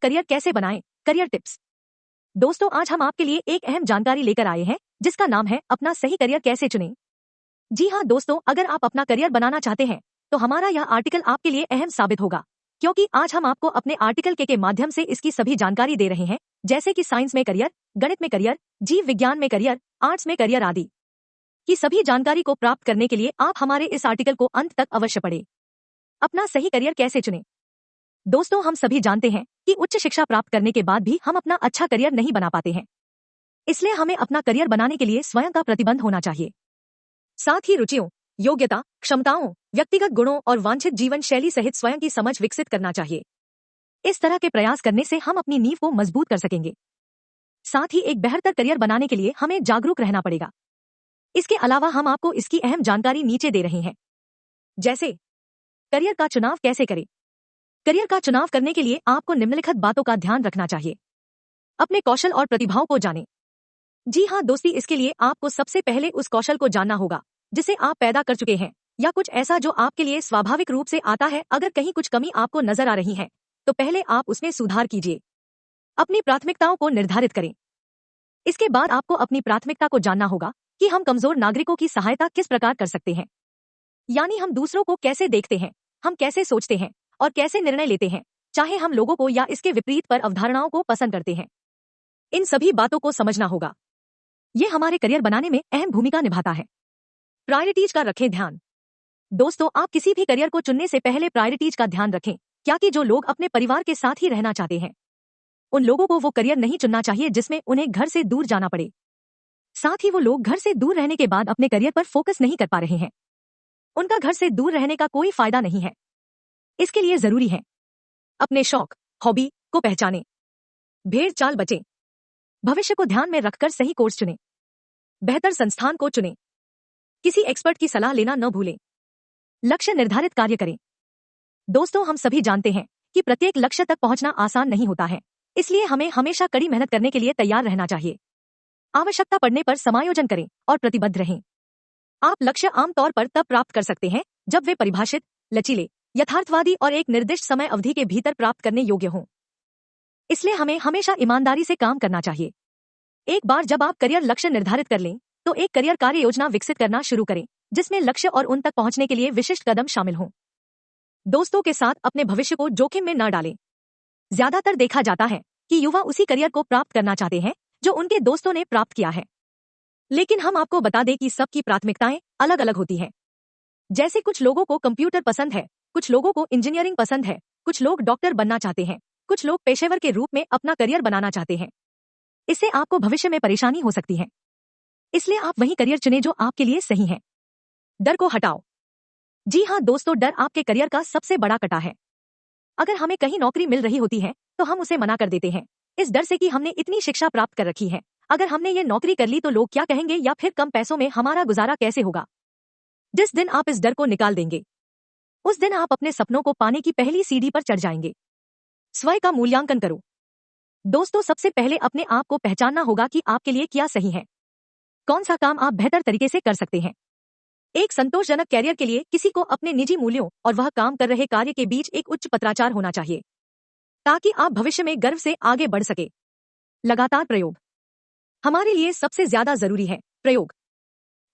Career कैसे बनाएं, career tips. दोस्तों, आज हम आपके लिए एक अहम जानकारी लेकर आए हैं जिसका नाम है अपना सही करियर कैसे चुनें। जी हाँ दोस्तों, अगर आप अपना करियर बनाना चाहते हैं तो हमारा यह आर्टिकल आपके लिए अहम साबित होगा, क्योंकि आज हम आपको अपने आर्टिकल के माध्यम से इसकी सभी जानकारी दे रहे हैं, जैसे कि साइंस में करियर, गणित में करियर, जीव विज्ञान में करियर, आर्ट्स में करियर आदि की सभी जानकारी को प्राप्त करने के लिए आप हमारे इस आर्टिकल को अंत तक अवश्य पढ़ें। अपना सही करियर कैसे चुनें। दोस्तों, हम सभी जानते हैं कि उच्च शिक्षा प्राप्त करने के बाद भी हम अपना अच्छा करियर नहीं बना पाते हैं। इसलिए हमें अपना करियर बनाने के लिए स्वयं का प्रतिबंध होना चाहिए। साथ ही रुचियों, योग्यता, क्षमताओं, व्यक्तिगत गुणों और वांछित जीवन शैली सहित स्वयं की समझ विकसित करना चाहिए। इस तरह के प्रयास करने से हम अपनी नींव को मजबूत कर सकेंगे। साथ ही एक बेहतर करियर बनाने के लिए हमें जागरूक रहना पड़ेगा। इसके अलावा हम आपको इसकी अहम जानकारी नीचे दे रहे हैं, जैसे करियर का चुनाव कैसे करें। करियर का चुनाव करने के लिए आपको निम्नलिखित बातों का ध्यान रखना चाहिए। अपने कौशल और प्रतिभाओं को जानें। जी हाँ दोस्ती, इसके लिए आपको सबसे पहले उस कौशल को जानना होगा जिसे आप पैदा कर चुके हैं, या कुछ ऐसा जो आपके लिए स्वाभाविक रूप से आता है। अगर कहीं कुछ कमी आपको नजर आ रही है तो पहले आप उसमें सुधार कीजिए। अपनी प्राथमिकताओं को निर्धारित करें। इसके बाद आपको अपनी प्राथमिकता को जानना होगा कि हम कमजोर नागरिकों की सहायता किस प्रकार कर सकते हैं, यानी हम दूसरों को कैसे देखते हैं, हम कैसे सोचते हैं और कैसे निर्णय लेते हैं, चाहे हम लोगों को या इसके विपरीत पर अवधारणाओं को पसंद करते हैं। इन सभी बातों को समझना होगा। ये हमारे करियर बनाने में अहम भूमिका निभाता है। प्रायोरिटीज का रखें ध्यान। दोस्तों, आप किसी भी करियर को चुनने से पहले प्रायोरिटीज का ध्यान रखें, क्या कि जो लोग अपने परिवार के साथ ही रहना चाहते हैं उन लोगों को वो करियर नहीं चुनना चाहिए जिसमें उन्हें घर से दूर जाना पड़े। साथ ही वो लोग घर से दूर रहने के बाद अपने करियर पर फोकस नहीं कर पा रहे हैं, उनका घर से दूर रहने का कोई फायदा नहीं है। इसके लिए जरूरी है अपने शौक, हॉबी को पहचानें, भेड़ चाल बचें, भविष्य को ध्यान में रखकर सही कोर्स चुनें, बेहतर संस्थान को चुनें, किसी एक्सपर्ट की सलाह लेना न भूलें, लक्ष्य निर्धारित कार्य करें। दोस्तों, हम सभी जानते हैं कि प्रत्येक लक्ष्य तक पहुंचना आसान नहीं होता है, इसलिए हमें हमेशा कड़ी मेहनत करने के लिए तैयार रहना चाहिए। आवश्यकता पड़ने पर समायोजन करें और प्रतिबद्ध रहें। आप लक्ष्य आमतौर पर तब प्राप्त कर सकते हैं जब वे परिभाषित, लचीले, यथार्थवादी और एक निर्दिष्ट समय अवधि के भीतर प्राप्त करने योग्य हों। इसलिए हमें हमेशा ईमानदारी से काम करना चाहिए। एक बार जब आप करियर लक्ष्य निर्धारित कर लें तो एक करियर कार्य योजना विकसित करना शुरू करें जिसमें लक्ष्य और उन तक पहुंचने के लिए विशिष्ट कदम शामिल हों। दोस्तों के साथ अपने भविष्य को जोखिम में न डालें। ज्यादातर देखा जाता है कि युवा उसी करियर को प्राप्त करना चाहते हैं जो उनके दोस्तों ने प्राप्त किया है, लेकिन हम आपको बता दें कि सबकी प्राथमिकताएं अलग अलग होती हैं। जैसे कुछ लोगों को कंप्यूटर पसंद है, कुछ लोगों को इंजीनियरिंग पसंद है, कुछ लोग डॉक्टर बनना चाहते हैं, कुछ लोग पेशेवर के रूप में अपना करियर बनाना चाहते हैं। इससे आपको भविष्य में परेशानी हो सकती है, इसलिए आप वही करियर चुनें जो आपके लिए सही है। डर को हटाओ। जी हाँ दोस्तों, डर आपके करियर का सबसे बड़ा कटा है। अगर हमें कहीं नौकरी मिल रही होती है तो हम उसे मना कर देते हैं, इस डर से कि हमने इतनी शिक्षा प्राप्त कर रखी है, अगर हमने ये नौकरी कर ली तो लोग क्या कहेंगे या फिर कम पैसों में हमारा गुजारा कैसे होगा। जिस दिन आप इस डर को निकाल देंगे उस दिन आप अपने सपनों को पाने की पहली सीढ़ी पर चढ़ जाएंगे। स्वयं का मूल्यांकन करो। दोस्तों, सबसे पहले अपने आप को पहचानना होगा कि आपके लिए क्या सही है, कौन सा काम आप बेहतर तरीके से कर सकते हैं। एक संतोषजनक कैरियर के लिए किसी को अपने निजी मूल्यों और वह काम कर रहे कार्य के बीच एक उच्च पत्राचार होना चाहिए, ताकि आप भविष्य में गर्व से आगे बढ़ सके। लगातार प्रयोग। हमारे लिए सबसे ज्यादा जरूरी है प्रयोग,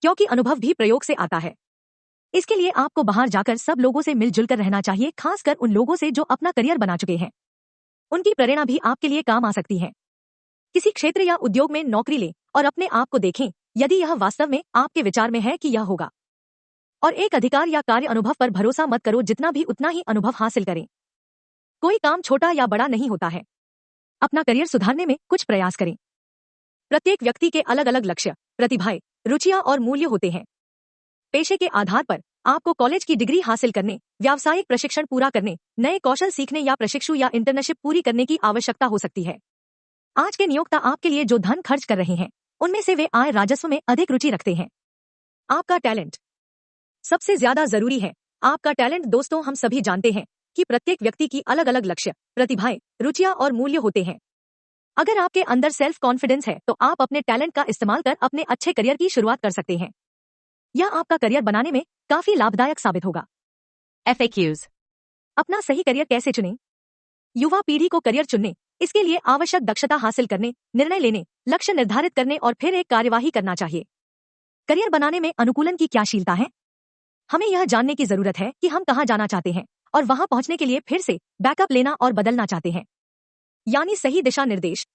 क्योंकि अनुभव भी प्रयोग से आता है। इसके लिए आपको बाहर जाकर सब लोगों से मिलजुल कर रहना चाहिए, खासकर उन लोगों से जो अपना करियर बना चुके हैं। उनकी प्रेरणा भी आपके लिए काम आ सकती है। किसी क्षेत्र या उद्योग में नौकरी लें और अपने आप को देखें यदि यह वास्तव में आपके विचार में है कि यह होगा। और एक अधिकार या कार्य अनुभव पर भरोसा मत करो, जितना भी उतना ही अनुभव हासिल करें। कोई काम छोटा या बड़ा नहीं होता है। अपना करियर सुधारने में कुछ प्रयास करें। प्रत्येक व्यक्ति के अलग अलग लक्ष्य, प्रतिभाएं, रुचियां और मूल्य होते हैं। पेशे के आधार पर आपको कॉलेज की डिग्री हासिल करने, व्यावसायिक प्रशिक्षण पूरा करने, नए कौशल सीखने या प्रशिक्षु या इंटर्नशिप पूरी करने की आवश्यकता हो सकती है। आज के नियोक्ता आपके लिए जो धन खर्च कर रहे हैं उनमें से वे आय राजस्व में अधिक रुचि रखते हैं। आपका टैलेंट सबसे ज्यादा जरूरी है। आपका टैलेंट। दोस्तों, हम सभी जानते हैं कि प्रत्येक व्यक्ति की अलग अलग लक्ष्य, प्रतिभाएं, रुचियां और मूल्य होते हैं। अगर आपके अंदर सेल्फ कॉन्फिडेंस है तो आप अपने टैलेंट का इस्तेमाल कर अपने अच्छे करियर की शुरुआत कर सकते हैं। यह आपका करियर बनाने में काफी लाभदायक साबित होगा। FAQs। अपना सही करियर कैसे चुनें। युवा पीढ़ी को करियर चुनने, इसके लिए आवश्यक दक्षता हासिल करने, निर्णय लेने, लक्ष्य निर्धारित करने और फिर एक कार्यवाही करना चाहिए। करियर बनाने में अनुकूलन की क्या शीलता है? हमें यह जानने की जरूरत है कि हम कहां जाना चाहते हैं और वहां पहुंचने के लिए फिर से बैकअप लेना और बदलना चाहते हैं, यानी सही दिशा निर्देश।